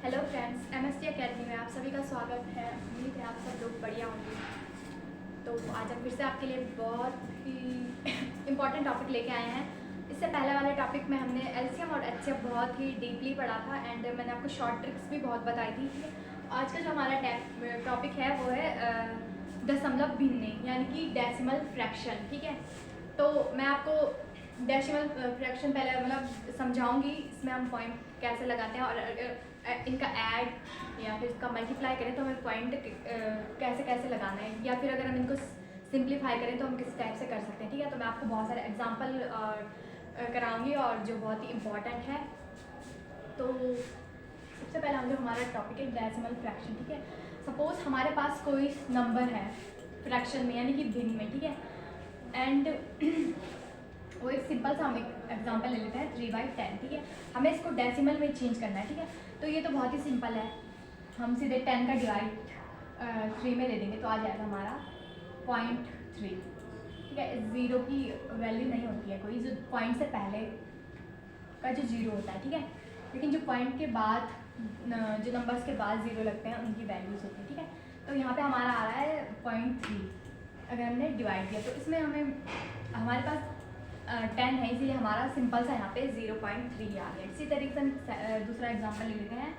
Hello friends, MST academy में आप सभी का स्वागत है। उम्मीद है आप सब लोग बढ़िया होंगे। तो आज हम फिर से आपके लिए बहुत ही इम्पॉर्टेंट टॉपिक लेके आए हैं। इससे पहले वाले टॉपिक में हमने एलसीएम और एचसीएफ बहुत ही डीपली पढ़ा था एंड मैंने आपको शॉर्ट ट्रिक्स भी बहुत बताई थी। आज का जो हमारा टॉपिक है वो है दशमलव भिन्ने यानी कि डेसिमल फ्रैक्शन। ठीक है, तो मैं आपको डेसिमल फ्रैक्शन पहले मतलब समझाऊंगी। इसमें हम पॉइंट कैसे लगाते हैं और अगर इनका ऐड या फिर इसका मल्टीप्लाई करें तो हमें पॉइंट कैसे कैसे लगाना है, या फिर अगर हम इनको सिंप्लीफाई करें तो हम किस टाइप से कर सकते हैं। ठीक है, तो मैं आपको बहुत सारे एग्जांपल कराऊंगी और जो बहुत ही इम्पॉर्टेंट है। तो सबसे पहले हम जो हमारा टॉपिक है डेसिमल फ्रैक्शन। ठीक है, सपोज हमारे पास कोई नंबर है फ्रैक्शन में यानी कि भिन्न में। ठीक है, एंड वो एक सिंपल सा हम एक एग्जांपल ले लेते हैं 3/10। ठीक है, हमें इसको डेसिमल में चेंज करना है। ठीक है, तो ये तो बहुत ही सिंपल है। हम सीधे 10 का डिवाइड 3 में ले देंगे तो आ जाएगा हमारा 0.3। ठीक है, ज़ीरो की वैल्यू नहीं होती है कोई, जो पॉइंट से पहले का जो ज़ीरो होता है। ठीक है, लेकिन जो पॉइंट के बाद जो नंबर्स के बाद ज़ीरो लगते हैं उनकी वैल्यूज़ होती है। ठीक है, तो यहाँ पे हमारा आ रहा है 0.3 अगर हमने डिवाइड किया तो इसमें हमारे पास 10 है, इसीलिए हमारा सिंपल सा यहाँ पे 0.3 आ गया। इसी तरीके से हम दूसरा एग्जांपल ले लेते हैं।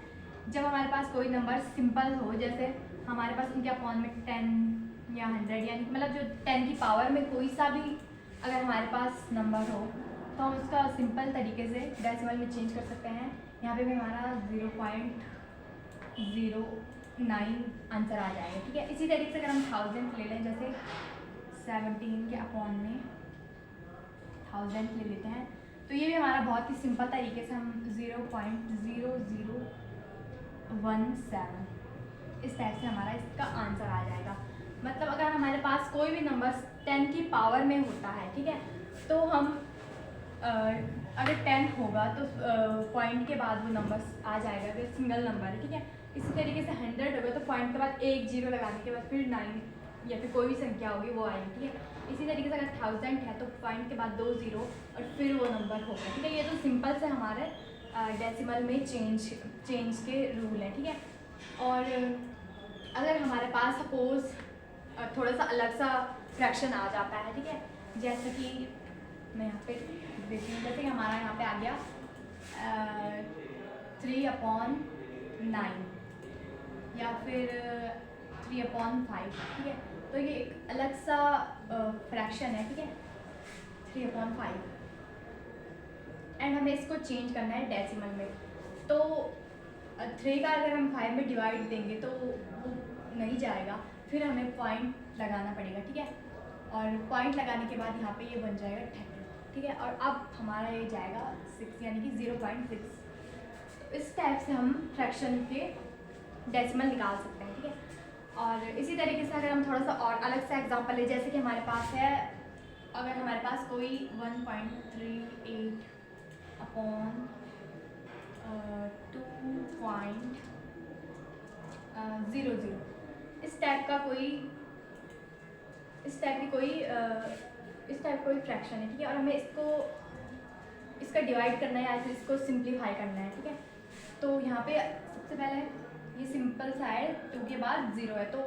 जब हमारे पास कोई नंबर सिंपल हो, जैसे हमारे पास उनके अपॉन में 10 या 100 यानी मतलब जो 10 की पावर में कोई सा भी अगर हमारे पास नंबर हो तो हम उसका सिंपल तरीके से डेसिमल में चेंज कर सकते हैं। यहाँ पे भी हमारा 0.09 आंसर आ जाएगा। ठीक है, इसी तरीके से अगर हम 1000 ले लें, जैसे 17 के अपॉन में 1000 ले लेते हैं तो ये भी हमारा बहुत ही सिंपल तरीके से हम 0.0017 इस टाइप से हमारा इसका आंसर आ जाएगा। मतलब अगर हमारे पास कोई भी नंबर 10 की पावर में होता है, ठीक है, तो हम अगर 10 होगा तो पॉइंट के बाद वो नंबर आ जाएगा, अगर सिंगल नंबर है। ठीक है, इसी तरीके से 100 होगा तो पॉइंट के बाद एक जीरो लगाने के बाद फिर 9 या फिर कोई भी संख्या होगी वो आएगी। ठीक है, इसी तरीके से अगर 1000 है तो पॉइंट के बाद 2 जीरो और फिर वो नंबर होगा। ठीक है, ये तो सिंपल से हमारे डेसिमल में चेंज के रूल हैं। ठीक है, और अगर हमारे पास सपोज थोड़ा सा अलग सा फ्रैक्शन आ जाता है, ठीक है, जैसे कि मैं यहाँ पे देखती हूँ, जैसे कि हमारा यहाँ पे आ गया 3/9 या फिर 3/5। ठीक है, तो ये एक अलग सा फ्रैक्शन है। ठीक है, 3/5 एंड हमें इसको चेंज करना है डेसिमल में। तो 3 का अगर हम 5 में डिवाइड देंगे तो वो नहीं जाएगा, फिर हमें पॉइंट लगाना पड़ेगा। ठीक है, और पॉइंट लगाने के बाद यहाँ पे ये बन जाएगा 30। ठीक है, और अब हमारा ये जाएगा 6 यानी कि 0.6। तो इस टाइप से हम फ्रैक्शन के डेसिमल निकाल सकते हैं। ठीक है, और इसी तरीके से अगर हम थोड़ा सा और अलग सा एग्जांपल ले, जैसे कि हमारे पास है, अगर हमारे पास कोई 1.38 अपॉन 2.00 इस टाइप कोई फ्रैक्शन है। ठीक है, और हमें इसका डिवाइड करना है या फिर इसको सिंप्लीफाई करना है। ठीक है, तो यहाँ पे सबसे पहले ये सिंपल सा है, 2 के बाद 0 है, तो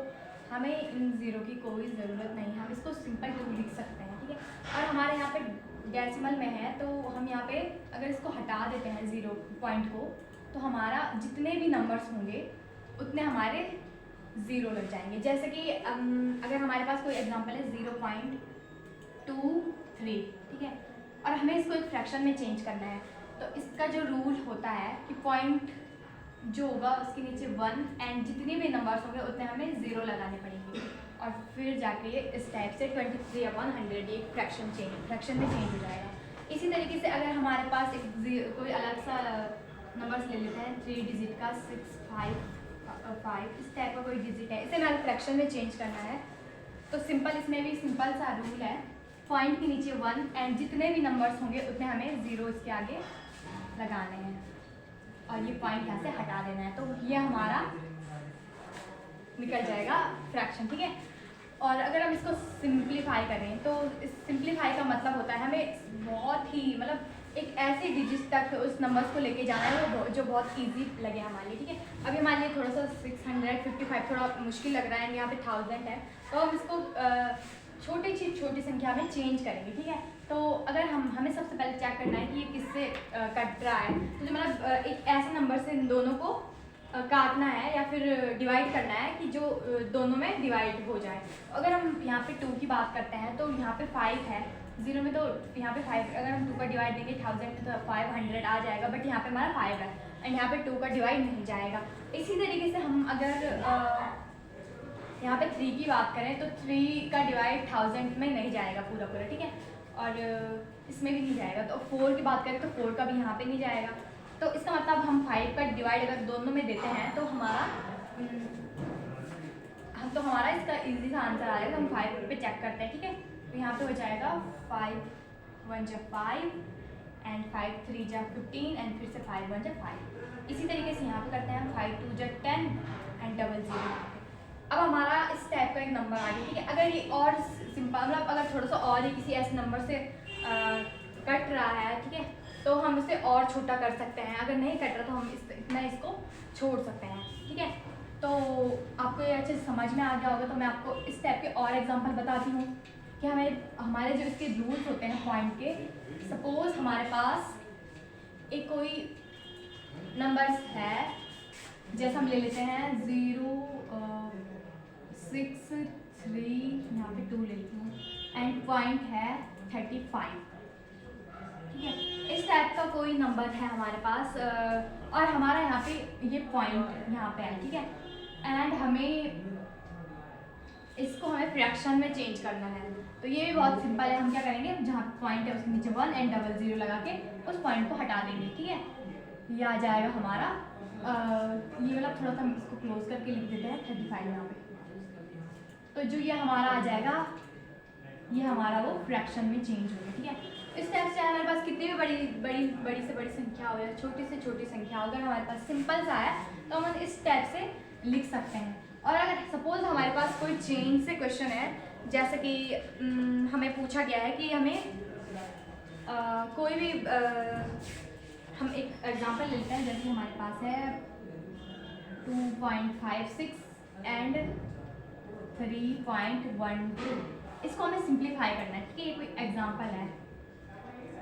हमें इन 0 की कोई ज़रूरत नहीं है, हम इसको सिंपल 2 लिख सकते हैं। ठीक है, और हमारे यहाँ पे डेसिमल में है तो हम यहाँ पे अगर इसको हटा देते हैं 0 पॉइंट को तो हमारा जितने भी नंबर्स होंगे उतने हमारे 0 लग जाएंगे। जैसे कि अगर हमारे पास कोई एग्जांपल है 0.23। ठीक है, और हमें इसको एक फ्रैक्शन में चेंज करना है, तो इसका जो रूल होता है कि पॉइंट जो होगा उसके नीचे 1 एंड जितने भी नंबर्स होंगे उतने हमें 0 लगाने पड़ेंगे, और फिर जाके ये इस टाइप से 23/100 एक फ्रैक्शन में चेंज हो जाएगा। इसी तरीके से अगर हमारे पास कोई अलग सा नंबर्स ले लेते हैं 3 डिजिट का 655 इस टाइप का कोई डिजिट है, इसे हमें फ्रैक्शन में चेंज करना है तो सिंपल, इसमें भी सिंपल सा रूल है, पॉइंट के नीचे 1 एंड जितने भी नंबर्स होंगे उतने हमें 0 इसके आगे लगाने हैं और ये पॉइंट यहाँ से हटा देना है, तो ये हमारा निकल जाएगा फ्रैक्शन। ठीक है, और अगर हम इसको सिंप्लीफाई करें तो इस सिंप्लीफाई का मतलब होता है हमें बहुत ही मतलब एक ऐसे डिजिट तक उस नंबर्स को लेके जाना है जो बहुत इजी लगे हमारे लिए, ठीक है। अभी हमारे लिए थोड़ा सा 655 थोड़ा मुश्किल लग रहा है, यहाँ पे 1000 है, तो हम इसको छोटी संख्या में चेंज करेंगे, ठीक है। तो अगर हमें सबसे पहले चेक करना है कि ये किससे कट रहा है, तो जो मतलब एक ऐसे नंबर से इन दोनों को काटना है या फिर डिवाइड करना है कि जो दोनों में डिवाइड हो जाए। अगर हम यहाँ पे 2 की बात करते हैं तो यहाँ पे 5 है, 0 में तो यहाँ पे 5, अगर हम 2 का डिवाइड देंगे 1000 तो 500 आ जाएगा, बट यहाँ पे हमारा 5 है एंड यहाँ पे 2 का डिवाइड नहीं जाएगा। इसी तरीके से हम अगर यहाँ पे 3 की बात करें तो 3 का डिवाइड 1000 में नहीं जाएगा पूरा, ठीक है, और इसमें भी नहीं जाएगा। तो 4 की बात करें तो 4 का भी यहाँ पे नहीं जाएगा। तो इसका मतलब हम 5 का डिवाइड अगर दोनों में देते हैं तो हमारा इसका इजी सा आंसर आएगा। तो हम 5 पे चेक करते हैं, ठीक है। तो यहाँ पे हो जाएगा 5 1 जा 5 एंड 5 3 जा 15 एंड फिर से 5 1 जा 5। इसी तरीके से यहाँ पे करते हैं हम 5 2 जा 10 एंड 00। अब हमारा इस टाइप का एक नंबर आ गया, ठीक है। अगर ये और सिंपल मतलब अगर थोड़ा सा और ही किसी ऐसे नंबर से कट रहा है, ठीक है, तो हम इसे और छोटा कर सकते हैं। अगर नहीं कट रहा तो हम इतना इसको छोड़ सकते हैं, ठीक है। तो आपको ये अच्छे से समझ में आ गया होगा। तो मैं आपको इस टाइप के और एग्जांपल बताती हूँ कि हमारे जो इसके रूल्स होते हैं पॉइंट के। सपोज हमारे पास एक कोई नंबर्स है, जैसे हम ले लेते हैं 0 6 3, यहाँ पे 2 ले लेती हूँ एंड पॉइंट है 35, ठीक है। इस टाइप का कोई नंबर है हमारे पास और हमारा यहाँ पे ये पॉइंट यहाँ पे है, ठीक है। एंड इसको हमें फ्रैक्शन में चेंज करना है। तो ये भी बहुत सिंपल है। हम क्या करेंगे, जहाँ पॉइंट है उसके नीचे 1 एंड 00 लगा के उस पॉइंट को हटा देंगे, ठीक है। ये आ जाएगा हमारा ये वाला, थोड़ा सा हम इसको क्लोज करके लिख देते हैं 35 यहाँ पे। तो जो ये हमारा आ जाएगा, ये हमारा वो फ्रैक्शन में चेंज हो गया, ठीक है। इस टाइप से हमारे पास कितनी भी बड़ी से बड़ी संख्या हो या छोटी से छोटी संख्या हो, अगर हमारे पास सिंपल सा है तो हम इस टाइप से लिख सकते हैं। और अगर सपोज हमारे पास कोई चेंज से क्वेश्चन है, जैसे कि हमें पूछा गया है कि हमें कोई भी हम एक एग्जांपल लेते हैं, जैसे हमारे पास है 2.56 एंड 3.12। इसको हमें सिंप्लीफाई करना है, ठीक है। ये कोई एग्जांपल है,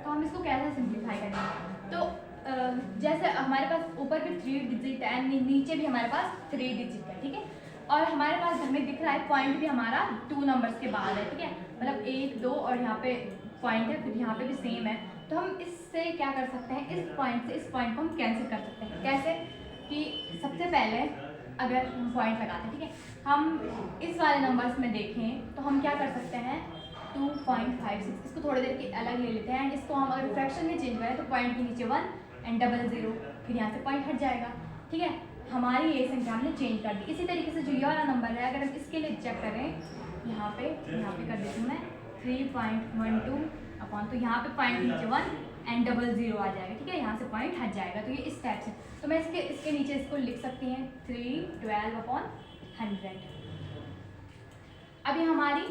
तो हम इसको कैसे सिंप्लीफाई करेंगे। तो जैसे हमारे पास ऊपर भी 3 डिजिट है, नीचे भी हमारे पास 3 डिजिट है, ठीक है। और हमारे पास हमें दिख रहा है पॉइंट भी हमारा 2 नंबर्स के बाद है, ठीक है। मतलब 1 2 और यहाँ पे पॉइंट है, फिर यहाँ पे भी सेम है। तो हम इससे क्या कर सकते हैं, इस पॉइंट से इस पॉइंट को हम कैंसिल कर सकते हैं। कैसे कि सबसे पहले अगर हम पॉइंट लगाते हैं, ठीक है, हम इस वाले नंबर्स में देखें तो हम क्या कर सकते हैं 2.56, इसको थोड़ी देर के अलग ले लेते हैं एंड इसको हम अगर फ्रैक्शन में चेंज करें तो पॉइंट के नीचे 1 एंड 00, फिर यहाँ से पॉइंट हट जाएगा, ठीक है। हमारी ये संख्या हमने चेंज कर दी। इसी तरीके से जो ये वाला नंबर है, अगर हम इसके लिए चेक करें, यहाँ पे कर देती हूँ मैं 3.12 अपॉन, तो यहाँ पे पॉइंट के नीचे 1 एंड 00 आ जाएगा, ठीक है। यहाँ से पॉइंट हट जाएगा। तो ये इस टाइप से, तो मैं इसके नीचे इसको लिख सकती हैं 312 अपॉन 100। अभी हमारी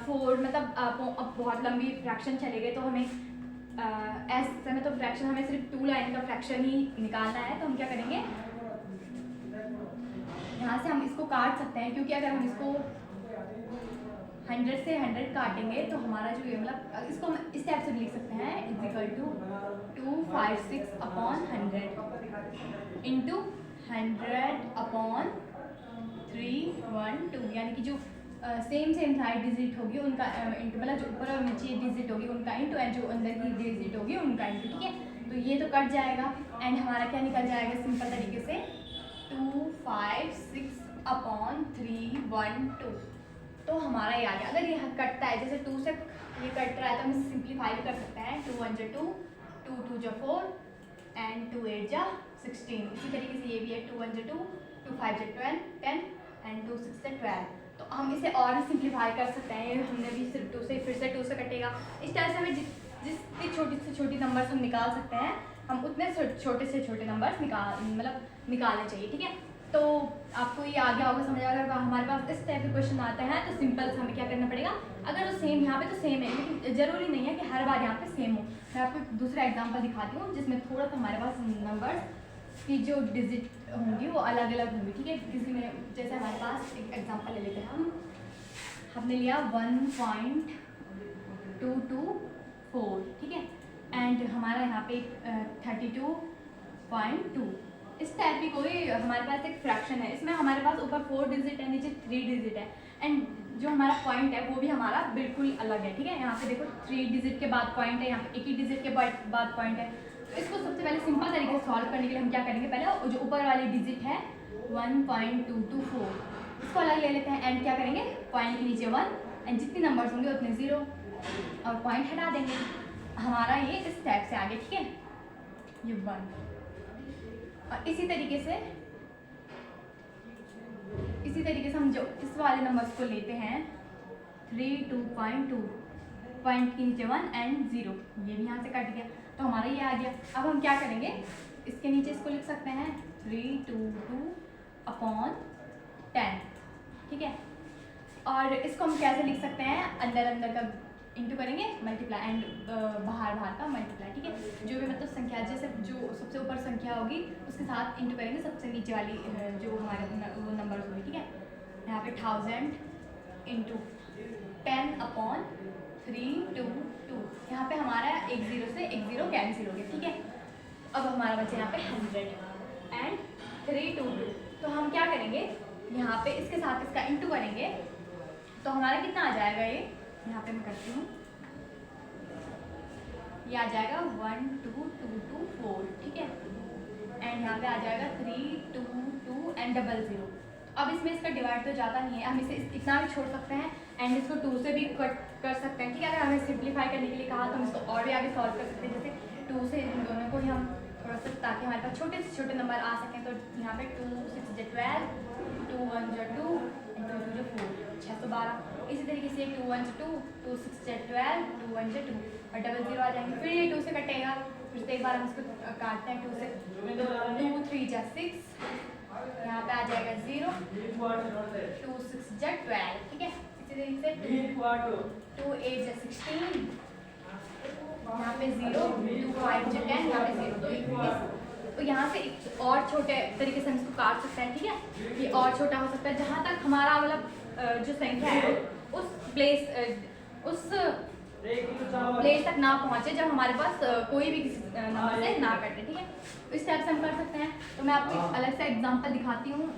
4 मतलब अब बहुत लंबी फ्रैक्शन चले गए, तो हमें ऐसे समय तो फ्रैक्शन हमें सिर्फ 2 लाइन का फ्रैक्शन ही निकालना है। तो हम क्या करेंगे, यहाँ से हम इसको काट सकते हैं, क्योंकि अगर हम इसको 100 से 100 काटेंगे तो हमारा जो ये मतलब इसको हम इस टाइप से लिख सकते हैं =256 अपॉन 100 इंटू 100 अपॉन 312, यानी कि जो सेम साइड डिजिट होगी उनका इंटू, मतलब जो ऊपर और नीचे डिजिट होगी उनका इंटू एंड जो अंदर की डिजिट होगी उनका इंटू, ठीक है। तो ये तो कट जाएगा एंड हमारा क्या निकल जाएगा सिंपल तरीके से 256 अपॉन 312। तो हमारा ये आ गया। अगर ये कटता है, जैसे 2 से ये कट रहा है, तो हम सिंप्लीफाई भी कर सकते हैं 2 1 जा 2, 2 2 जा 4 एंड 2 8 जा 16। इसी तरीके से ये भी है 2 1 जा 2, 2 5 जा 10 एंड 2 6 जा 12। तो हम इसे और भी सिंप्लीफाई कर सकते हैं। हमने भी सिर्फ 2 से, फिर से 2 से कटेगा। इस तरह से हमें जितनी छोटी से छोटी नंबर्स हम निकाल सकते हैं, हम उतने छोटे से छोटे नंबर्स निकालने चाहिए, ठीक है। तो आपको ये आ गया होगा समझ। अगर हमारे पास इस टाइप के क्वेश्चन आते हैं तो सिंपल से हमें क्या करना पड़ेगा, अगर वो सेम यहाँ पे तो सेम है, लेकिन ज़रूरी नहीं है कि हर बार यहाँ पे सेम हो। मैं आपको दूसरा एग्जांपल दिखाती हूँ जिसमें थोड़ा सा हमारे पास नंबर्स की जो डिजिट होंगी वो अलग अलग होंगी, ठीक है। किसी में जैसे हमारे पास एक एग्जांपल ले लेते हैं हमने लिया 1.224, ठीक है, एंड हमारा यहाँ पे 32.2। इस टाइप की कोई हमारे पास एक फ्रैक्शन है, इसमें हमारे पास ऊपर 4 डिजिट है, नीचे 3 डिजिट है, एंड जो हमारा पॉइंट है वो भी हमारा बिल्कुल अलग है, ठीक है। यहाँ पे देखो 3 डिजिट के बाद पॉइंट है, यहाँ पे एक ही डिजिट के बाद पॉइंट है। तो इसको सबसे पहले सिंपल तरीके से सॉल्व करने के लिए हम क्या करेंगे, पहले जो ऊपर वाली डिजिट है 1.224 इसको अलग ले लेते हैं, एंड क्या करेंगे, पॉइंट के नीचे 1, एंड जितने नंबर्स होंगे उतने 0 और पॉइंट हटा देंगे। हमारा ये इस टाइप से आगे, ठीक है, ये 1। और इसी तरीके से हम जो इस वाले नंबर्स को लेते हैं 32.2, पॉइंट के नीचे 1 एंड 0, ये भी यहाँ से कट गया, तो हमारा ये आ गया। अब हम क्या करेंगे, इसके नीचे इसको लिख सकते हैं 322/10, ठीक है। और इसको हम कैसे लिख सकते हैं, अंदर का इंटू करेंगे, मल्टीप्लाई, एंड बाहर का मल्टीप्लाई, ठीक है। जो भी मतलब संख्या, जैसे जो सबसे ऊपर संख्या होगी उसके साथ इंटू करेंगे सबसे नीचे वाली जो हमारे वो नंबर्स होंगे, ठीक है। यहाँ पे 1000 इंटू 10/322, यहाँ पे हमारा एक 0 से एक 0 कैंसिल हो गया, ठीक है। अब हमारा बचे यहाँ पे 100 एंड 322, तो हम क्या करेंगे, यहाँ पे इसके साथ इसका इंटू करेंगे तो हमारा कितना आ जाएगा, ये यहाँ पे मैं करती हूँ, ये आ जाएगा 12224, ठीक है, एंड यहाँ पे आ जाएगा 322 एंड 00। अब इसमें इसका डिवाइड तो ज़्यादा नहीं है, हम इसे इतना भी छोड़ सकते हैं एंड इसको 2 से भी कट कर सकते हैं, ठीक है। अगर हमें सिंप्लीफाई करने के लिए कहा तो हम इसको और भी आगे सॉल्व कर सकते हैं, जैसे 2 से इन दोनों को ही हम थोड़ा सा, ताकि हमारे पास छोटे से छोटे नंबर आ सकें। तो यहाँ पे 2 6 12, 2 1 2 एंड 2 2 4, 612। इसी तरीके से 2 1 2, 2 6 12, 2 1 2 और 00 आ जाएंगे। फिर ये 2 से कटेगा, फिर से एक बार हम इसको काटते हैं 2 से, 2 3 6, यहाँ पे आ जाएगा 0, 2 6 12, ठीक है। इसी तरीके से 2 8 16, यहाँ पे 0, 2 5 10, यहाँ पे 0। तो यहाँ से और छोटे तरीके से हम इसको काट सकते हैं, ठीक है। ये और छोटा हो सकता है, जहाँ तक हमारा मतलब जो संख्या है उस प्लेस तक ना पहुँचे जब हमारे पास कोई भी किसी नंबर से ना कटे, ठीक है। तो इस टाइप से हम कर सकते हैं। तो मैं आपको अलग से एग्जांपल दिखाती हूँ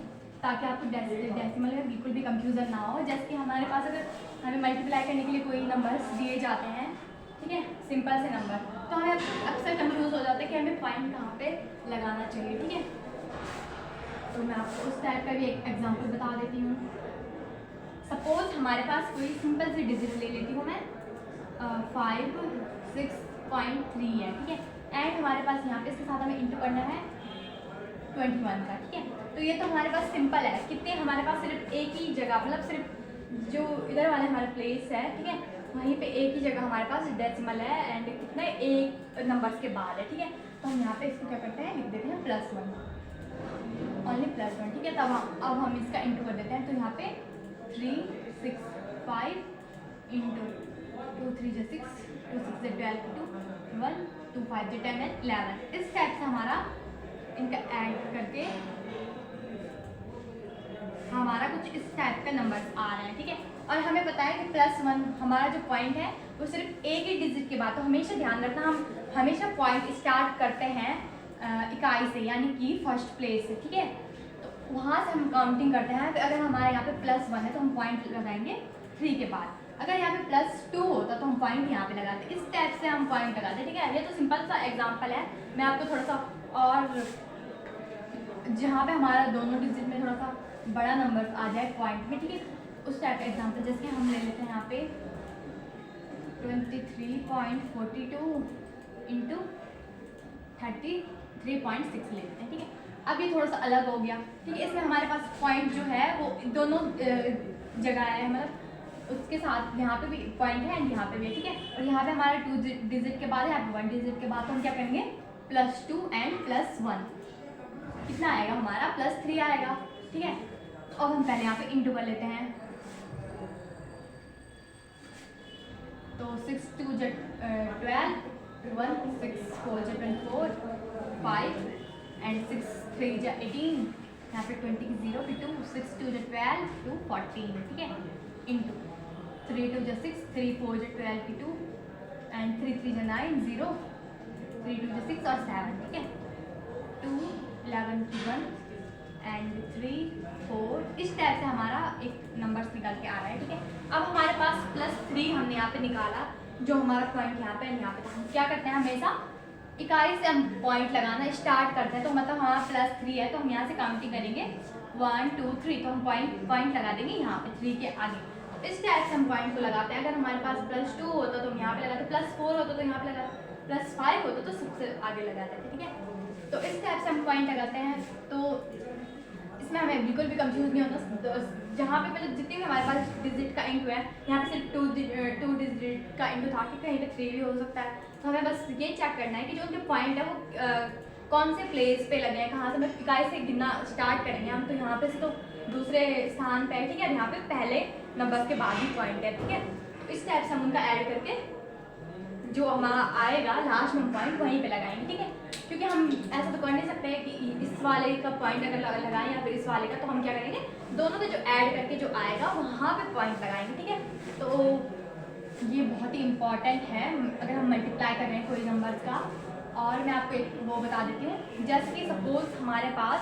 ताकि आपको डेसिमल में बिल्कुल भी कंफ्यूजन ना हो। जैसे कि हमारे पास अगर हमें मल्टीप्लाई करने के लिए कोई नंबर्स दिए जाते हैं, ठीक है, सिंपल से नंबर, तो हमें अक्सर कंफ्यूज हो जाता है कि हमें पॉइंट कहाँ पे लगाना चाहिए, ठीक है। तो मैं आपको उस टाइप का भी एक एग्जांपल बता देती हूँ। सपोज हमारे पास कोई सिंपल सी डिजिट ले लेती हूँ मैं, 5 6.3 है, ठीक है, एंड हमारे पास यहाँ पे इसके साथ हमें इंटू करना है 21 का, ठीक है। तो ये तो हमारे पास सिंपल है, कितने हमारे पास सिर्फ एक ही जगह, मतलब सिर्फ जो इधर वाले हमारे प्लेस है, ठीक है, वहीं पे एक ही जगह हमारे पास डेसिमल है एंड कितने एक नंबर्स के बाद है, ठीक है। तो हम यहाँ पे इसको क्या करते हैं, लिख देते हैं +1, ओनली +1, ठीक है। तब अब हम इसका इंटू कर देते हैं, तो यहाँ पे 3 6 5 इंटू 2 3 6, 2 6 12 2 1 2 5 10 एंड 11। इस टाइप से हमारा इनका ऐड करके हमारा कुछ इस टाइप का नंबर्स आ रहे हैं, ठीक है। और हमें पता है कि +1 हमारा जो पॉइंट है वो सिर्फ एक ही डिजिट के बाद, तो हमेशा ध्यान रखना हम हमेशा पॉइंट स्टार्ट करते हैं इकाई से, यानी कि फर्स्ट प्लेस से, ठीक है। तो वहाँ से हम काउंटिंग करते हैं। तो अगर हमारे यहाँ पे +1 है तो हम पॉइंट लगाएंगे 3 के बाद, अगर यहाँ पे +2 होता तो हम पॉइंट यहाँ पे लगाते, इस टाइप से हम पॉइंट लगाते हैं, ठीक है। ये तो सिंपल सा एग्जाम्पल है, मैं आपको थोड़ा सा और जहाँ पे हमारा दोनों डिजिट में थोड़ा सा बड़ा नंबर आ जाए पॉइंट में, ठीक है, उस टाइप का एग्जाम्पल जैसे हम ले लेते हैं यहाँ पे 23.42 इंटू 33.6 ले लेते हैं, ठीक है। अब ये थोड़ा सा अलग हो गया, ठीक है। इसमें हमारे पास पॉइंट जो है वो दोनों जगह है, मतलब उसके साथ यहाँ पे भी पॉइंट है एंड यहाँ पे भी है, ठीक है। और यहाँ पे हमारा 2 डिजिट के बाद है, यहाँ पे 1 डिजिट के बाद, तो हम क्या करेंगे +2 एंड +1, कितना आएगा हमारा +3 आएगा, ठीक है। अब हम पहले यहाँ पे इंटू कर लेते हैं, तो 6 2 12, 1 6 4 24, 5 एंड 6 3 18, यहाँ पे 20 की 0 फिर 2 6 2 12 2 14, ठीक है, इंटू 3 2 6 3 4 12 की 2 एंड 3 3 9 0 3 2 6 और 7, ठीक है, 2 11 की 1 एंड 3 4, इस टाइप से हमारा एक नंबर्स निकल के आ रहा है, ठीक है। अब हमारे पास +3 हमने यहाँ पे निकाला, जो हमारा पॉइंट यहाँ पे यहाँ पे, हम क्या करते हैं हमेशा इकाई से हम पॉइंट लगाना स्टार्ट करते हैं, तो मतलब हमारा +3 है तो हम यहाँ से काउंटिंग करेंगे 1 2 3, तो हम पॉइंट लगा देंगे यहाँ पे 3 के आगे। इस टाइप से हम पॉइंट को लगाते हैं। अगर हमारे पास +2 होता तो हम यहाँ पे लगाते, +4 होता तो यहाँ पे लगाते, +5 होता तो सबसे आगे लगाते थे, ठीक है। तो इस टाइप से हम पॉइंट लगाते हैं, तो इसमें हमें बिल्कुल भी कंफ्यूज नहीं होता। तो जहाँ पे मतलब जितनी भी हमारे पास डिजिट का इंटू है, यहाँ पे सिर्फ 2 डिजिट का इंटू था कि कहीं पे 3 भी हो सकता है, तो हमें बस ये चेक करना है कि जो उनके पॉइंट है वो कौन से प्लेस पे लगे हैं, कहाँ से मतलब इकाई से गिनना स्टार्ट करेंगे हम, तो यहाँ पे से तो दूसरे स्थान पे है, ठीक है, यहाँ पे पहले नंबर के बाद ही पॉइंट है, ठीक है। तो इस टाइप से हम उनका ऐड करके जो हमारा आएगा लास्ट में पॉइंट वहीं पे लगाएंगे, ठीक है। क्योंकि हम ऐसा तो कर नहीं सकते हैं कि इस वाले का पॉइंट अगर लगाएं या फिर इस वाले का, तो हम क्या करेंगे दोनों को जो ऐड करके जो आएगा वहाँ पे पॉइंट लगाएंगे, ठीक है। तो ये बहुत ही इम्पॉर्टेंट है अगर हम मल्टीप्लाई कर रहे हैं कोई नंबर का। और मैं आपको एक वो बता देती हूँ, जैसे कि सपोज हमारे पास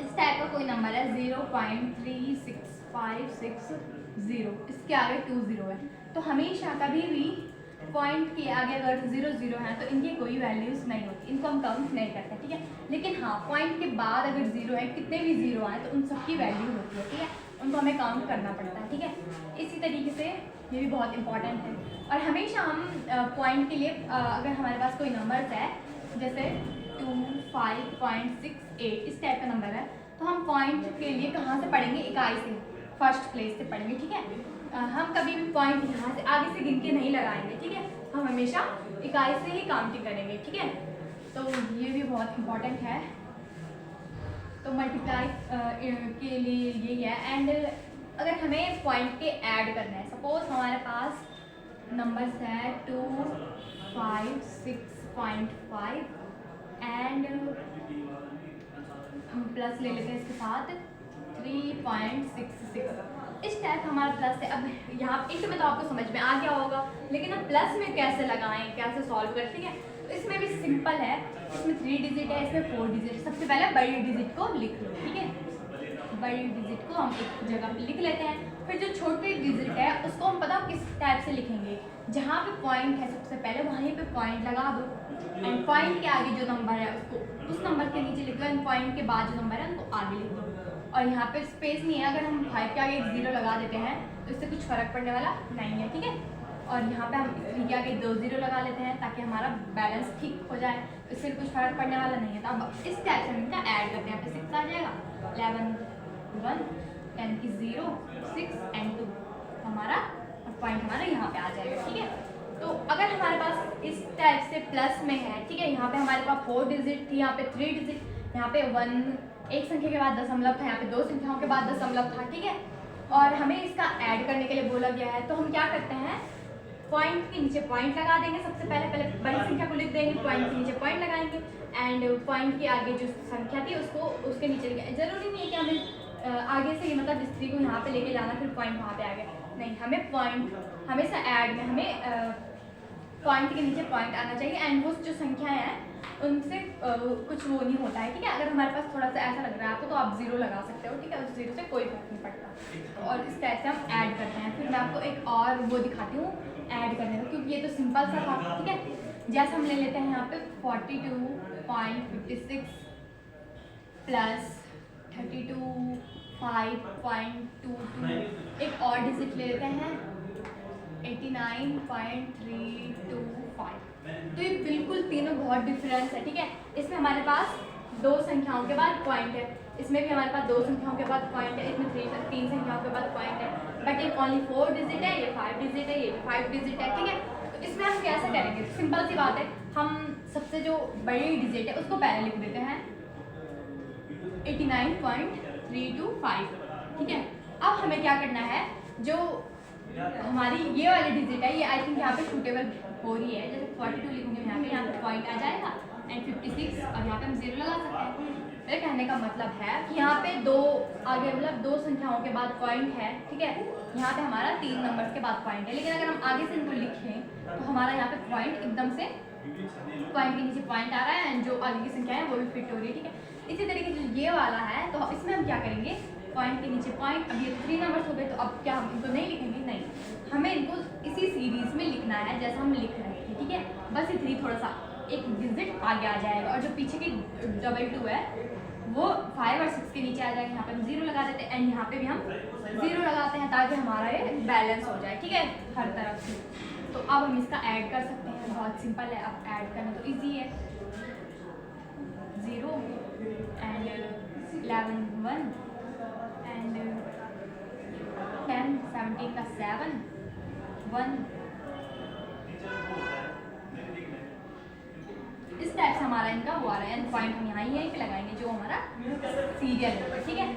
इस टाइप का कोई नंबर है 0.3656 इसके आगे 2 0 है, तो हमेशा कभी भी पॉइंट के आगे अगर 0 0 है तो इनकी कोई वैल्यूज़ नहीं होती, इनको हम काउंट नहीं करते, ठीक है। लेकिन हाँ, पॉइंट के बाद अगर 0 है, कितने भी 0 आए तो उन सबकी वैल्यू होती है, ठीक है, उनको हमें काउंट करना पड़ता है, ठीक है। इसी तरीके से ये भी बहुत इंपॉर्टेंट है। और हमेशा हम पॉइंट के लिए अगर हमारे पास कोई नंबर है जैसे 2 5.68 इस टाइप का नंबर है, तो हम पॉइंट के लिए कहाँ से पढ़ेंगे, इकाई से, फर्स्ट प्लेस से पढ़ेंगे, ठीक है। हम कभी भी पॉइंट यहाँ से आगे से गिन के नहीं लगाएंगे, ठीक है, हम हमेशा इकाई से ही काउंटिंग करेंगे, ठीक है। तो ये भी बहुत इम्पॉर्टेंट है। तो मल्टीप्लाई के लिए यही है। एंड अगर हमें पॉइंट के ऐड करना है, सपोज हमारे पास नंबर्स है 2 5 6.5 एंड हम प्लस ले लेते हैं इसके साथ 3.66, इस टाइप हमारा प्लस है। अब यहाँ इंटू में तो आपको समझ में आ गया होगा, लेकिन अब प्लस में कैसे लगाएं, कैसे सॉल्व करें, ठीक है। तो इसमें भी सिंपल है, इसमें 3 डिजिट है, इसमें 4 डिजिट। सबसे पहले बड़ी डिजिट को लिख लो, ठीक है, बड़ी डिजिट को हम एक जगह पे लिख लेते हैं। फिर जो छोटी डिजिट है उसको हम पता किस टाइप से लिखेंगे, जहाँ पे पॉइंट है सबसे पहले वहीं पे पॉइंट लगा दो, एंड पॉइंट के आगे जो नंबर है उसको उस नंबर के नीचे लिख दो, एंड पॉइंट के बाद जो नंबर है उनको आगे लिख दो। और यहाँ पे स्पेस नहीं है, अगर हम 5 के आगे 0 लगा देते हैं तो इससे कुछ फ़र्क पड़ने वाला नहीं है, ठीक है। और यहाँ पे हम 3 के आगे 2 0 लगा लेते हैं ताकि हमारा बैलेंस ठीक हो जाए, तो इससे कुछ फ़र्क पड़ने वाला नहीं है। तो अब इस टाइप से हम इनका ऐड करते हैं, यहाँ पे 6 आ जाएगा, 11 1 10 की 0 6 एंड 2, हमारा पॉइंट हमारा यहाँ पे आ जाएगा, ठीक है। तो अगर हमारे पास इस टाइप से प्लस में है, ठीक है, यहाँ पे हमारे पास 4 डिजिट थी, यहाँ पे 3 डिजिट, यहाँ पे 1 एक संख्या के बाद दशमलव था, यहाँ पे 2 संख्याओं के बाद दशमलव था, ठीक है। और हमें इसका ऐड करने के लिए बोला गया है, तो हम क्या करते हैं, पॉइंट के नीचे पॉइंट लगा देंगे। सबसे पहले बड़ी संख्या को लिख देंगे, पॉइंट के नीचे पॉइंट लगाएंगे, एंड पॉइंट के आगे जो संख्या थी उसको उसके नीचे लिखेंगे। जरूरी नहीं है कि हमें आगे से ही मतलब इस 3 को यहाँ पे लेके जाना फिर पॉइंट वहाँ पे आ गया, नहीं, हमें पॉइंट हमेशा ऐड में हमें पॉइंट के नीचे पॉइंट आना चाहिए, एंड वो जो संख्याएं हैं उनसे कुछ वो नहीं होता है, ठीक है। अगर हमारे पास थोड़ा सा ऐसा लग रहा है आपको तो आप 0 लगा सकते हो, ठीक है, उस 0 से कोई फर्क नहीं पड़ता। और इस टाइप से हम ऐड करते हैं। फिर मैं आपको एक और वो दिखाती हूँ ऐड करने का, क्योंकि ये तो सिंपल सा था, ठीक है। जैसे हम ले लेते हैं यहाँ पे 42.56 प्लस 32 5.22, एक और डिजिट ले लेते हैं 89.325। तो ये बिल्कुल तीनों बहुत डिफरेंस है, ठीक है। इसमें हमारे पास 2 संख्याओं के बाद पॉइंट है, इसमें भी हमारे पास 2 संख्याओं के बाद पॉइंट है, इसमें 3 संख्याओं के बाद पॉइंट है, बट ये ओनली 4 डिजिट है, ये 5 डिजिट है, ये 5 डिजिट है, ठीक है। तो इसमें हम कैसे करेंगे, सिंपल सी बात है, हम सबसे जो बड़ी डिजिट है उसको पहले लिख देते हैं, 89.325। ठीक है, अब हमें क्या करना है, जो हमारी ये वाली डिजिट है ये आई थिंक यहाँ पे सूटेबल हो रही है, जैसे 42 लिखूंगे यहाँ पे पॉइंट आ जाएगा एंड 56 और यहाँ पे हम 0 लगा सकते हैं। मेरे कहने का मतलब है कि यहाँ पे दो आगे मतलब दो संख्याओं के बाद पॉइंट है, ठीक है, यहाँ पे हमारा 3 नंबर्स के बाद पॉइंट है, लेकिन अगर हम आगे से इनको लिखें तो हमारा यहाँ पे पॉइंट एकदम से पॉइंट के नीचे पॉइंट आ रहा है एंड जो आगे की संख्या है वो भी फिट हो रही है। ठीक है, इसी तरीके से ये वाला है, तो इसमें हम क्या करेंगे, पॉइंट के नीचे पॉइंट, अब ये 3 नंबर्स हो गए, तो अब क्या हम इनको नहीं लिखेंगे, नहीं, हमें इनको इसी सीरीज में लिखना है जैसा हम लिख रहे थे। ठीक है, बस ये 3 थोड़ा सा एक डिजिट आगे आ जाएगा और जो पीछे की 2 है वो 5 और 6 के नीचे आ जाएगा, यहाँ पे हम 0 लगा देते हैं एंड यहाँ पे भी हम 0 लगाते हैं ताकि हमारा ये बैलेंस हो जाए। ठीक है, हर तरफ से। तो अब हम इसका ऐड कर सकते हैं, बहुत सिंपल है, अब ऐड करना तो इजी है। 0 एंड 11 1 एंड 10 17 का 7 1, इस टाइप से हमारा इनका हुआ रहा है एंड पॉइंट हम यहाँ यहीं पे लगाएंगे जो हमारा सीरियल नंबर। ठीक है,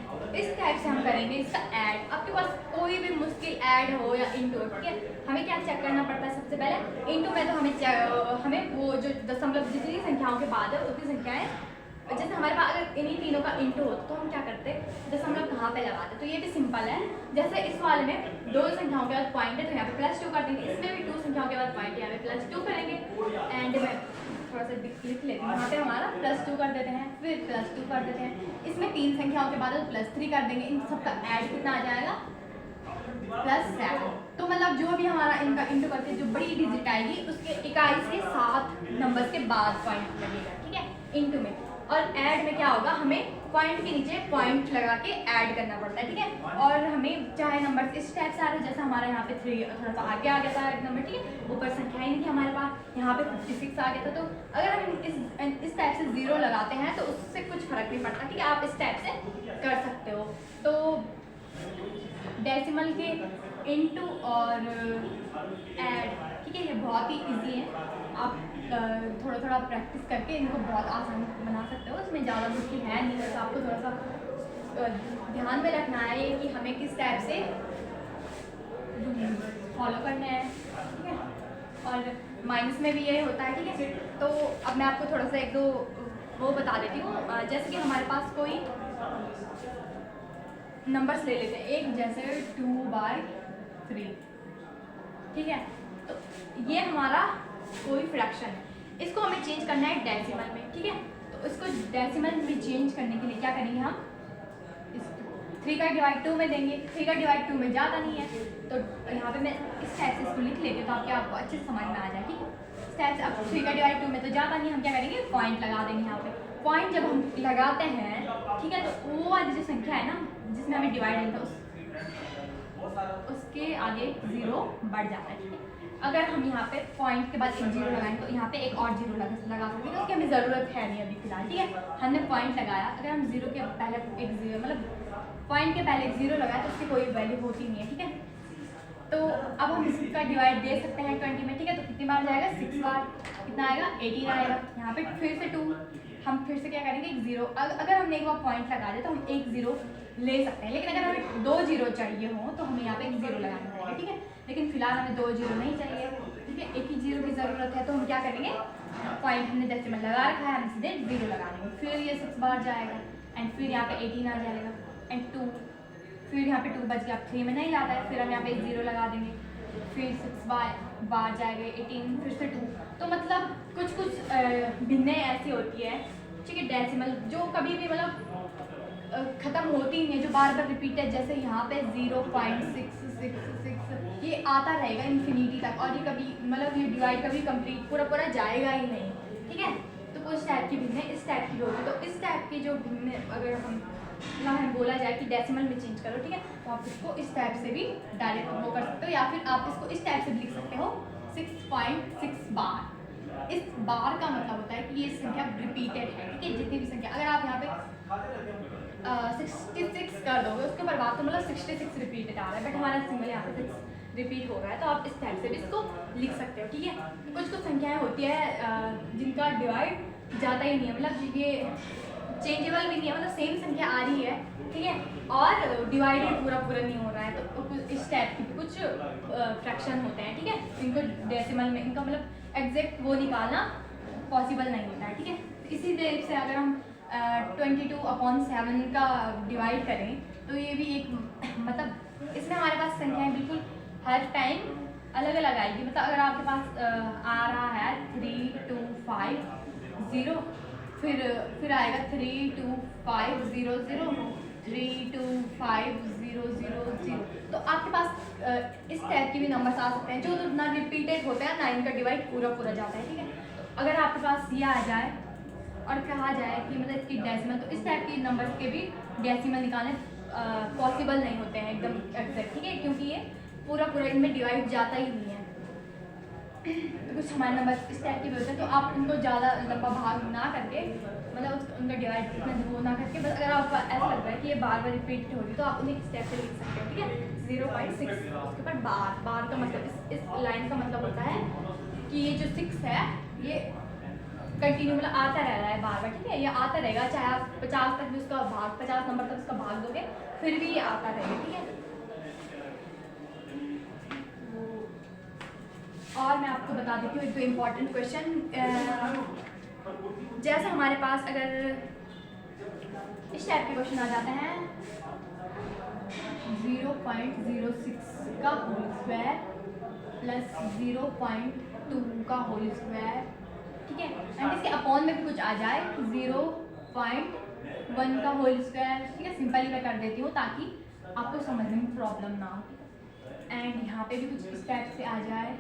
इस टाइप से हम करेंगे इसका ऐड। आपके पास कोई भी मुश्किल ऐड हो या इंटू, ठीक है, हमें क्या चेक करना पड़ता है सबसे पहले, इंटू में तो हमें वो जो दशमलव जितनी संख्याओं के बाद है उतनी संख्याएं, जैसे हमारे पास अगर इन्हीं तीनों का इंटू हो तो हम क्या करते हैं, दशमलव कहाँ पे लगाते, तो ये भी सिंपल है। जैसे इस वाले में 2 संख्याओं के बाद पॉइंट है तो यहाँ पे +2 कर देंगे, इसमें भी 2 संख्याओं के बाद पॉइंट है, यहाँ पे +2 करेंगे एंड मैं थोड़ा सा लिख लेती हूँ, यहाँ पे हमारा +2 कर देते हैं, फिर +2 कर देते हैं, इसमें 3 संख्याओं के बाद +3 कर देंगे, इन सबका ऐड कितना आ जाएगा +7। तो मतलब जो भी हमारा इनका इंटू करके जो बड़ी डिजिट आएगी उसके 21 के 7 नंबर के बाद पॉइंट लगेगा। ठीक है, इंटू में, और ऐड में क्या होगा, हमें पॉइंट के नीचे पॉइंट लगा के ऐड करना पड़ता है। ठीक है, और हमें चाहे नंबर इस टाइप से आ रहे हैं, जैसे हमारे यहाँ पे 3 थोड़ा सा आगे आ गया था एक नंबर, ठीक है, ऊपर संख्या ही नहीं थी हमारे पास, यहाँ पे 56 आ गया था, तो अगर हम इस टाइप से 0 लगाते हैं तो उससे कुछ फर्क नहीं पड़ता। ठीक है, आप इस टाइप से कर सकते हो। तो डेसिमल के इंटू और ऐड, ठीक है, ये बहुत ही ईजी है, आप थोड़ा थोड़ा प्रैक्टिस करके इनको बहुत आसान बना सकते हो, इसमें ज़्यादा मुश्किल है नहीं, बस आपको थोड़ा सा ध्यान में रखना है कि हमें किस टाइप से फॉलो करना है। ठीक है, और माइनस में भी ये होता है। ठीक है, तो अब मैं आपको थोड़ा सा 1-2 वो बता देती हूँ, जैसे कि हमारे पास कोई नंबर्स ले लेते हैं, एक जैसे 2/3, ठीक है, तो ये हमारा कोई फ्रैक्शन है, इसको हमें चेंज करना है डेसिमल में। ठीक है, तो इसको डेसिमल में चेंज करने के लिए क्या करेंगे, हम इस 3 का डिवाइड 2 में देंगे, 3 का डिवाइड 2 में ज़्यादा नहीं है, तो यहाँ पे मैं इस टाइप से इसको लिख लेती हूँ ताकि आपको अच्छे से समझ में आ जाए। ठीक है, इस टाइप से, अब 3 का डिवाइड 2 में तो ज़्यादा नहीं, हम क्या करेंगे, पॉइंट लगा देंगे यहाँ पे। पॉइंट जब हम लगाते हैं, ठीक है, तो वो वाली जो संख्या है ना जिसमें हमें डिवाइड नहीं था उसके आगे 0 बढ़ जाता है। ठीक है, अगर हम यहाँ पे पॉइंट के बाद एक 0 लगाएंगे तो यहाँ पे एक और 0 लगा सकते हैं, उसकी हमें ज़रूरत है नहीं अभी फिलहाल। ठीक है, हमने पॉइंट लगाया, अगर हम 0 के पहले एक 0 मतलब पॉइंट के पहले एक 0 लगाए तो उसकी कोई वैल्यू होती नहीं है। ठीक है, तो अब हम इसका डिवाइड दे सकते हैं 20 में। ठीक है, तो कितनी बार जाएगा, 6 बार, कितना आएगा, 18 आएगा। यहाँ पे फिर से 2, हम फिर से क्या करेंगे, एक 0, अगर हमने एक बार पॉइंट लगा दिया तो हम एक 0 ले सकते हैं, लेकिन अगर हमें 2 0 चाहिए हो तो हमें यहाँ पे एक 0 लगाना पड़ेगा। ठीक है, लेकिन फिलहाल हमें 2 0 नहीं चाहिए। ठीक है, एक ही 0 की ज़रूरत है, तो हम क्या करेंगे, पॉइंट हमने डेसिमल लगा रखा है, हम सीधे 0 लगा देंगे, फिर ये 6 बार जाएगा एंड फिर यहाँ पे 18 आ जाएगा एंड 2, फिर यहाँ पे 2 बच गया, अब 3 में नहीं जाता है, फिर हम यहाँ पे एक 0 लगा देंगे, फिर 6 बार जाएगा 18, फिर से 2। तो मतलब कुछ भिन्नें ऐसी होती है, ठीक है, डेसिमल जो कभी भी मतलब ख़त्म होती नहीं है, जो बार बार रिपीट है, जैसे यहाँ पे 0.666 ये आता रहेगा इन्फिनिटी तक, और ये कभी मतलब ये डिवाइड कभी कंप्लीट पूरा जाएगा ही नहीं। ठीक है, तो कुछ टाइप की भिन्न इस टाइप की होगी, तो इस टाइप की जो भिन्न अगर हम बोला जाए कि डेसिमल में चेंज करो, ठीक है, तो आप इसको इस टाइप से भी डायरेक्ट वो कर सकते हो, या फिर आप इसको इस टाइप से भी लिख सकते हो 6.6 बार। इस बार का मतलब होता है कि ये संख्या रिपीटेड है। ठीक है, जितनी भी संख्या, अगर आप यहाँ पे 66 कर दोगे उसके बाद तो मतलब 66 रिपीटेड आ रहा है, बट हमारा सिंगल यहाँ पे 6 रिपीट हो रहा है, तो आप इस टाइप से भी इसको लिख सकते हो। ठीक है, कुछ संख्याएं होती है जिनका डिवाइड जाता ही नहीं है, मतलब ये चेंजेबल भी नहीं है, मतलब सेम संख्या आ रही है, ठीक है, और डिवाइडेड पूरा नहीं हो रहा है, तो कुछ इस टाइप की कुछ फ्रैक्शन होते हैं, ठीक है, इनको डेसिमल में इनका मतलब एग्जैक्ट वो निकालना पॉसिबल नहीं होता है, ठीक है। इसी तरह से अगर हम 22/7 का डिवाइड करें तो ये भी एक मतलब इसमें हमारे पास संख्याएं बिल्कुल हर टाइम अलग अलग आएगी। मतलब अगर आपके पास आ रहा है 3 2 5 0, फिर आएगा 3 2 5 0 0, 3 2 5 0 0 0, तो आपके पास इस टाइप के भी नंबर्स आ सकते हैं जो तो ना रिपीटेड होते हैं ना इनका डिवाइड पूरा जाता है, ठीक है। तो अगर आपके पास ये आ जाए और कहा जाए कि मतलब इसकी डेसिमल, तो इस टाइप के नंबर्स के भी डेसिमल निकालने पॉसिबल नहीं होते हैं एकदम एग्जैक्ट, ठीक है, क्योंकि ये पूरा इनमें डिवाइड जाता ही नहीं है। तो कुछ हमारे नंबर इस टाइप के भी होते हैं, तो आप उनको ज़्यादा लंबा भाग ना करके मतलब उनका डिवाइड इतना वो ना करके, बस अगर आपको ऐसा लग रहा है कि ये बार रिपीट हो रही है तो आप उन्हें स्टेप से लिख सकते हो, ठीक है। 0.6 उसके ऊपर बार का मतलब इस लाइन का मतलब होता है कि ये जो 6 है ये कंटिन्यू मतलब आता रह रहा है बार, ठीक है, ये आता रहेगा, चाहे आप 50 तक भी उसका भाग 50 नंबर तक उसका भाग दोगे फिर भी ये आता रहेगा, ठीक है। और मैं आपको बता देती हूँ एक दो इम्पॉर्टेंट क्वेश्चन, जैसे हमारे पास अगर इस टाइप के क्वेश्चन आ जाते हैं 0.06 का होल स्क्वायर प्लस 0.2 का होल स्क्वायर, ठीक है, एंड इसके अपॉन में भी कुछ आ जाए 0.1 का होल स्क्वायर, ठीक है, सिंपली मैं कर देती हूँ ताकि आपको समझने में प्रॉब्लम ना हो। एंड यहाँ पे भी कुछ इस टाइप से आ जाए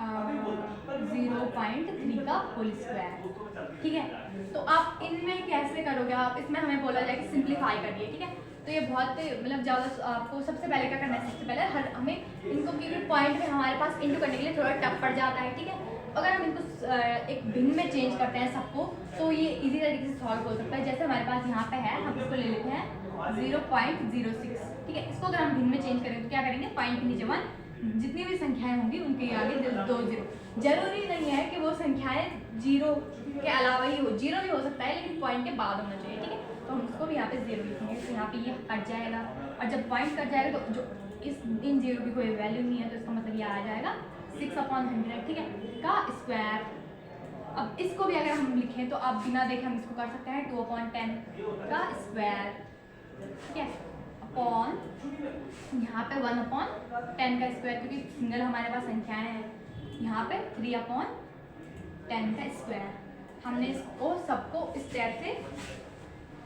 0.3 का होल स्क्वायर, ठीक है। तो आप इनमें कैसे करोगे, आप इसमें हमें बोला जाए कि सिंप्लीफाई करिए, ठीक है। तो ये बहुत मतलब ज़्यादा आपको सबसे पहले क्या करना है, सबसे पहले हमें इनको क्योंकि पॉइंट में हमारे पास इंटू करने के लिए थोड़ा टफ पड़ जाता है, ठीक है। अगर हम इनको एक भिन्न में चेंज करते हैं सबको तो ये इजी तरीके से सॉल्व हो सकता है। जैसे हमारे पास यहाँ पे है, हम इसको ले लेते हैं 0.06, ठीक है। इसको अगर हम भिन्न में चेंज करें तो क्या करेंगे, पॉइंट के नीचे 1, जितनी भी संख्याएं होंगी उनके आगे 2 0। जरूरी नहीं है कि वो संख्याएं 0 के अलावा ही हो, 0 भी हो सकता है लेकिन पॉइंट के बाद होना चाहिए, ठीक है। तो हम उसको भी यहाँ पे 0 लिखेंगे, तो यहाँ पे ये कट जाएगा, और जब पॉइंट कट जाएगा तो जो इन 0 की कोई वैल्यू नहीं है तो इसका मतलब ये आ जाएगा 6/100, ठीक है, का स्क्वायर। अब इसको भी अगर हम लिखें तो आप बिना देखे हम इसको कर सकते हैं 2/10 का स्क्वायर, ठीक है, अपॉन यहाँ पे 1/10 का स्क्वायर, क्योंकि सिंगल हमारे पास संख्याएं हैं, यहाँ पे 3/10 का स्क्वायर। हमने इसको सबको इस टाइप से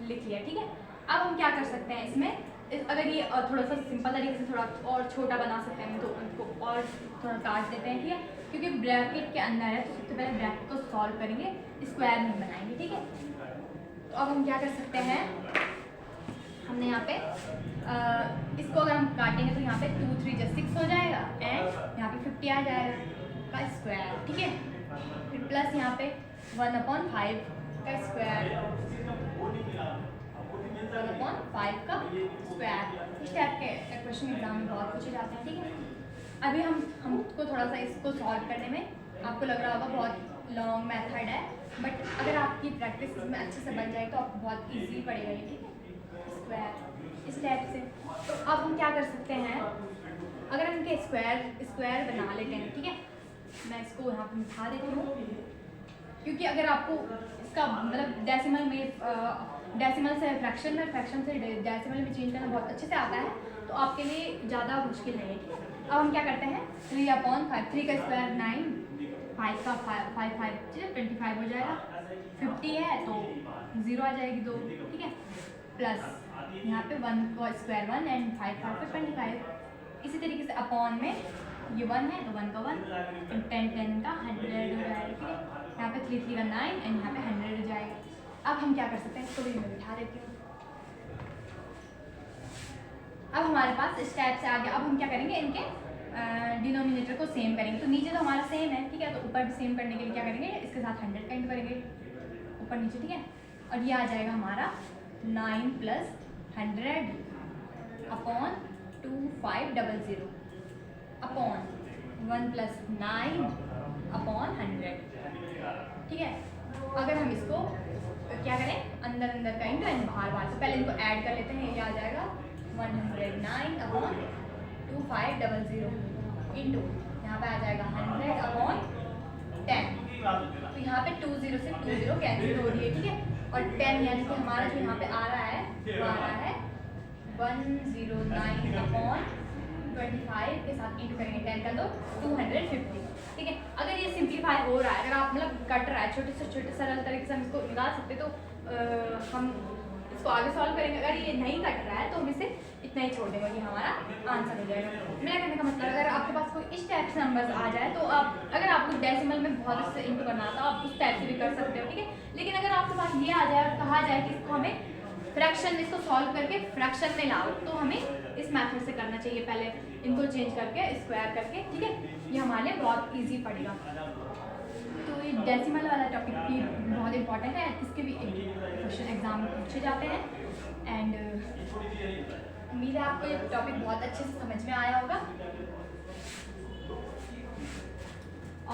लिख लिया, ठीक है। अब हम क्या कर सकते हैं इसमें, अगर ये थोड़ा सा सिंपल तरीके से थोड़ा और छोटा बना सकते हैं तो उनको और थोड़ा काट देते हैं, ठीक है, क्योंकि ब्रैकेट के अंदर है तो सबसे पहले ब्रैकेट को सॉल्व करेंगे, स्क्वायर नहीं बनाएंगे, ठीक है। तो अब हम क्या कर सकते हैं, हमने यहाँ पे इसको अगर हम काटेंगे तो यहाँ पे 2 3 जा 6 हो जाएगा, एंड यहाँ पे 50 आ जाएगा का स्क्वायर, ठीक है। फिर प्लस यहाँ पे 1/5 का स्क्वायर, 1/5 का स्क्वायर। इस टाइप के क्वेश्चन एग्जाम में बहुत पूछे जाते हैं, ठीक है। अभी हमको थोड़ा सा इसको सॉल्व करने में आपको लग रहा होगा बहुत लॉन्ग मेथड है, बट अगर आपकी प्रैक्टिस इसमें अच्छे से बन जाए तो आपको बहुत ईजी पड़ेगा ये, ठीक है, स्क्वायर इस टाइप से। तो अब हम क्या कर सकते हैं, अगर हम इनके स्क्वायर बना लेते हैं, ठीक है, मैं इसको यहाँ पर मिटा देती हूँ, क्योंकि अगर आपको इसका मतलब डेसिमल से फ्रैक्शन में, फ्रैक्शन से डेसिमल में चेंज करना बहुत अच्छे से आता है, तो आपके लिए ज़्यादा मुश्किल नहीं है, ठीक है। अब हम क्या करते हैं 3/5, 3 का स्क्वायर 9, 5 का 5 25 हो जाएगा, 50 है तो 0 आ जाएगी 2, ठीक है, प्लस यहाँ पे 1 का स्क्वायर 1 एंड 5 का 25। इसी तरीके से अपॉन में ये 1 है तो 1 का 1, 10 का 100 हो जाएगा, ठीक है। यहाँ पे 3 3 का 9 एंड यहाँ पे 100 हो जाएगा। अब हम क्या कर सकते हैं, इसको भी मैं बिठा देती हूँ। अब हमारे पास इस टाइप से आ गया। अब हम क्या करेंगे, इनके डिनोमिनेटर को सेम करेंगे, तो नीचे तो हमारा सेम है, ठीक है, तो ऊपर भी सेम करने के लिए क्या करेंगे, इसके साथ 100 का इंटू करेंगे ऊपर नीचे, ठीक है, और ये आ जाएगा हमारा 9 + 100 अपॉन 2500 अपॉन 1 + 9 अपॉन 100, ठीक है। अगर हम इसको क्या करें अंदर अंदर का इंटू एंड बाहर बाहर। तो पहले इनको ऐड कर लेते हैं। ये आ जाएगा 109/2500 इंटू यहाँ पे आ जाएगा 100/10। तो यहाँ पे 20 से 20 कैंसिल हो रही है, ठीक है। और 10 यानी कि हमारा जो यहाँ पे आ रहा है वो आ रहा है 109/25 के साथ इंटू करेंगे 10 का तो 250, ठीक है। अगर ये सिंप्लीफाई हो रहा है, अगर आप मतलब कट रहा है छोटे से छोटे सरल तरीके से हम इसको निकाल सकते, तो हम इसको आगे सॉल्व करेंगे। अगर ये नहीं कट रहा है तो हम इसे इतना ही छोड़ देंगे, ये हमारा आंसर हो जाएगा। मेरा कहने का मतलब, अगर आपके पास कोई इस टाइप से नंबर्स आ जाए तो आप, अगर आपको डेसिमल में बहुत से इंटू करना आता है आप उस टाइप से भी कर सकते हो, ठीक है। लेकिन अगर आपके पास ये आ जाए और कहा जाए कि इसको हमें फ्रैक्शन, इसको सॉल्व करके फ्रैक्शन में लाओ, तो हमें इस मेथड से करना चाहिए। पहले इनको चेंज करके स्क्वायर करके, ठीक है। ये हमारे लिए बहुत ईजी पड़ेगा। तो ये डेसिमल वाला टॉपिक भी बहुत इंपॉर्टेंट है, इसके भी क्वेश्चन एग्जाम में पूछे जाते हैं। एंड उम्मीद है आपको ये टॉपिक बहुत अच्छे से समझ में आया होगा।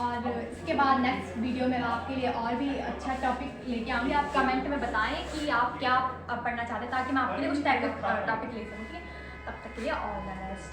और इसके बाद नेक्स्ट वीडियो में आपके लिए और भी अच्छा टॉपिक लेके आऊँगी। आप कमेंट में बताएं कि आप क्या पढ़ना चाहते हैं, ताकि मैं आपके लिए उस टाइप का टॉपिक ले सकूँ, ठीक है। तब तक के लिए ऑल द बेस्ट।